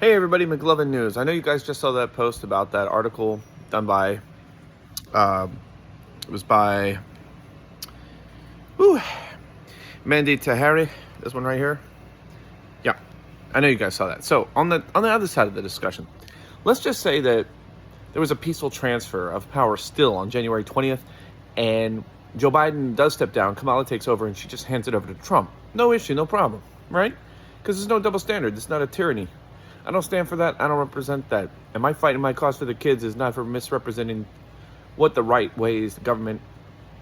Hey everybody, Mcluvin News. I know you guys just saw that post about that article done by, it was by, Mandy Tahari, this one right here. Yeah, I know you guys saw that. So on the other side of the discussion, let's just say that there was a peaceful transfer of power still on January 20th, and Joe Biden does step down, Kamala takes over, and she just hands it over to Trump. No issue, no problem, right? Because there's no double standard. It's not a tyranny. I don't stand for that. I don't represent that. And my fight and my cause for the kids is not for misrepresenting what the right ways the government,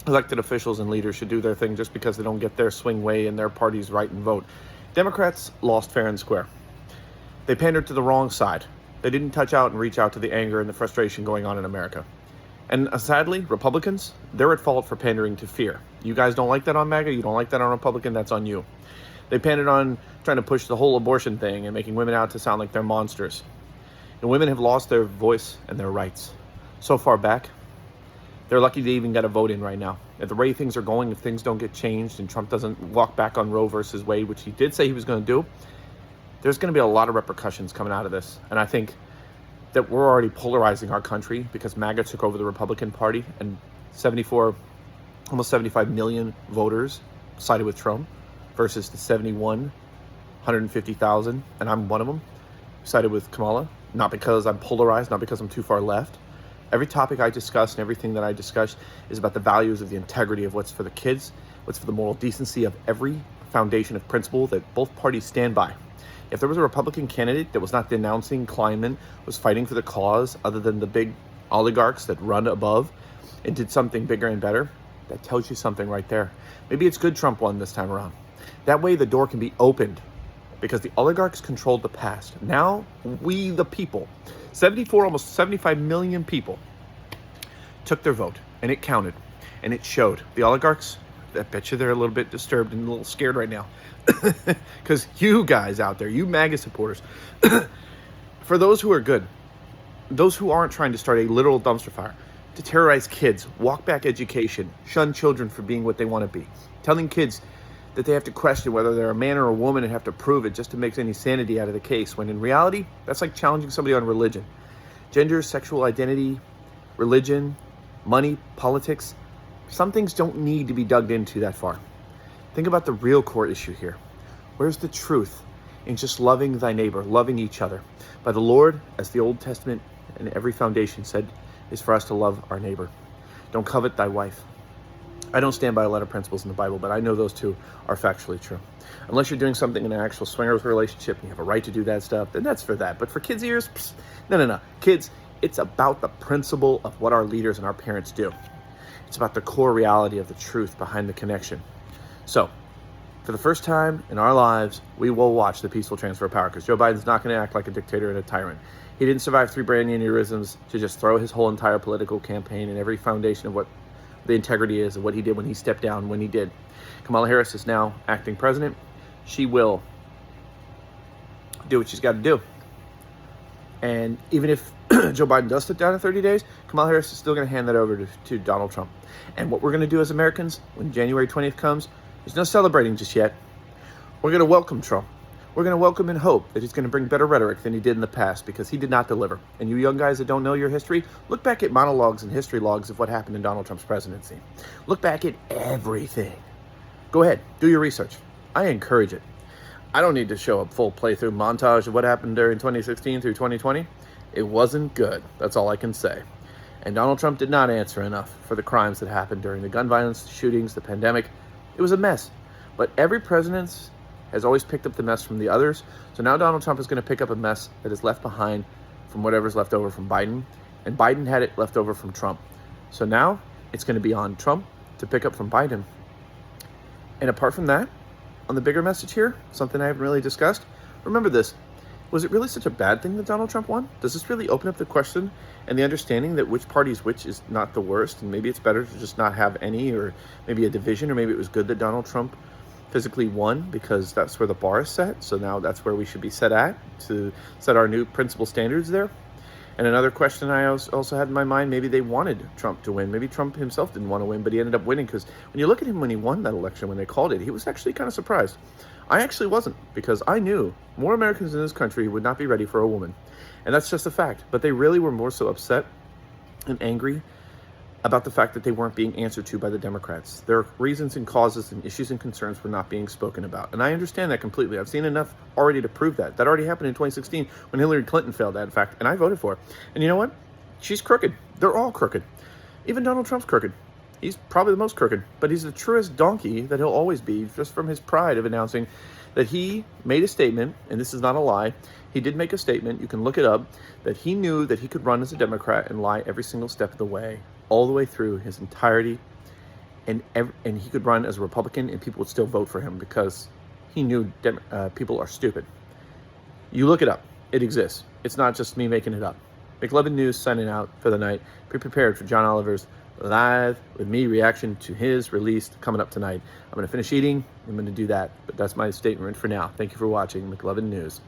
elected officials and leaders should do their thing just because they don't get their swing way and their party's right and vote. Democrats lost fair and square. They pandered to the wrong side. They didn't touch out and reach out to the anger and the frustration going on in America. And sadly, Republicans, they're at fault for pandering to fear. You guys don't like that on MAGA, you don't like that on Republican, that's on you. They pandered on trying to push the whole abortion thing and making women out to sound like they're monsters. And women have lost their voice and their rights. So far back, they're lucky they even got a vote in right now. At the way things are going, if things don't get changed and Trump doesn't walk back on Roe versus Wade, which he did say he was going to do, there's going to be a lot of repercussions coming out of this. And I think that we're already polarizing our country because MAGA took over the Republican Party and almost 75 million voters sided with Trump versus the 150,000, and I'm one of them, sided with Kamala. Not because I'm polarized, not because I'm too far left. Every topic I discuss and everything that I discuss is about the values of the integrity of what's for the kids, what's for the moral decency of every foundation of principle that both parties stand by. If there was a Republican candidate that was not denouncing Kleinman, was fighting for the cause other than the big oligarchs that run above and did something bigger and better, that tells you something right there. Maybe it's good Trump won this time around. That way the door can be opened because the oligarchs controlled the past. Now we, the people, 74, almost 75 million people took their vote and it counted and it showed. The oligarchs, I bet you they're a little bit disturbed and a little scared right now because you guys out there, you MAGA supporters, for those who are good, those who aren't trying to start a literal dumpster fire, to terrorize kids, walk back education, shun children for being what they want to be, telling kids that they have to question whether they're a man or a woman and have to prove it just to make any sanity out of the case, when in reality, that's like challenging somebody on religion. Gender, sexual identity, religion, money, politics, some things don't need to be dug into that far. Think about the real core issue here. Where's the truth in just loving thy neighbor, loving each other? By the Lord, as the Old Testament and every foundation said, is for us to love our neighbor. Don't covet thy wife. I don't stand by a lot of principles in the Bible, but I know those two are factually true. Unless you're doing something in an actual swingers relationship and you have a right to do that stuff, then that's for that. But for kids' ears, no. Kids, it's about the principle of what our leaders and our parents do. It's about the core reality of the truth behind the connection. So, for the first time in our lives, we will watch the peaceful transfer of power because Joe Biden's not going to act like a dictator and a tyrant. He didn't survive 3 brain aneurysms to just throw his whole entire political campaign and every foundation of what the integrity is and what he did when he stepped down when he did. Kamala Harris is now acting president. She will do what she's got to do. And even if Joe Biden does step down in 30 days, Kamala Harris is still going to hand that over to Donald Trump. And what we're going to do as Americans when January 20th comes, there's no celebrating just yet. We're going to welcome Trump. We're going to welcome in hope that he's going to bring better rhetoric than he did in the past because he did not deliver. And you young guys that don't know your history, look back at monologues and history logs of what happened in Donald Trump's presidency. Look back at everything. Go ahead, do your research. I encourage it. I don't need to show a full playthrough montage of what happened during 2016 through 2020. It wasn't good. That's all I can say. And Donald Trump did not answer enough for the crimes that happened during the gun violence, the shootings, the pandemic. It was a mess. But every president has always picked up the mess from the others. So now Donald Trump is going to pick up a mess that is left behind from whatever's left over from Biden. And Biden had it left over from Trump. So now it's going to be on Trump to pick up from Biden. And apart from that, on the bigger message here, something I haven't really discussed, remember this. Was it really such a bad thing that Donald Trump won? Does this really open up the question and the understanding that which party is which is not the worst? And maybe it's better to just not have any, or maybe a division, or maybe it was good that Donald Trump physically won because that's where the bar is set. So now that's where we should be set at to set our new principle standards there. And another question I also had in my mind, maybe they wanted Trump to win. Maybe Trump himself didn't want to win, but he ended up winning because when you look at him when he won that election, when they called it, he was actually kind of surprised. I actually wasn't, because I knew more Americans in this country would not be ready for a woman. And that's just a fact. But they really were more so upset and angry about the fact that they weren't being answered to by the Democrats. Their reasons and causes and issues and concerns were not being spoken about. And I understand that completely. I've seen enough already to prove that. That already happened in 2016 when Hillary Clinton failed that, in fact, and I voted for her. And you know what? She's crooked. They're all crooked. Even Donald Trump's crooked. He's probably the most crooked, but he's the truest donkey that he'll always be, just from his pride of announcing that he made a statement, and this is not a lie. He did make a statement, you can look it up, that he knew that he could run as a Democrat and lie every single step of the way, all the way through his entirety, and he could run as a Republican and people would still vote for him because he knew people are stupid. You look it up. It exists. It's not just me making it up. Mcluvin News signing out for the night. Be prepared for John Oliver's live with me reaction to his release coming up tonight. I'm going to finish eating. I'm going to do that, but that's my statement for now. Thank you for watching Mcluvin News.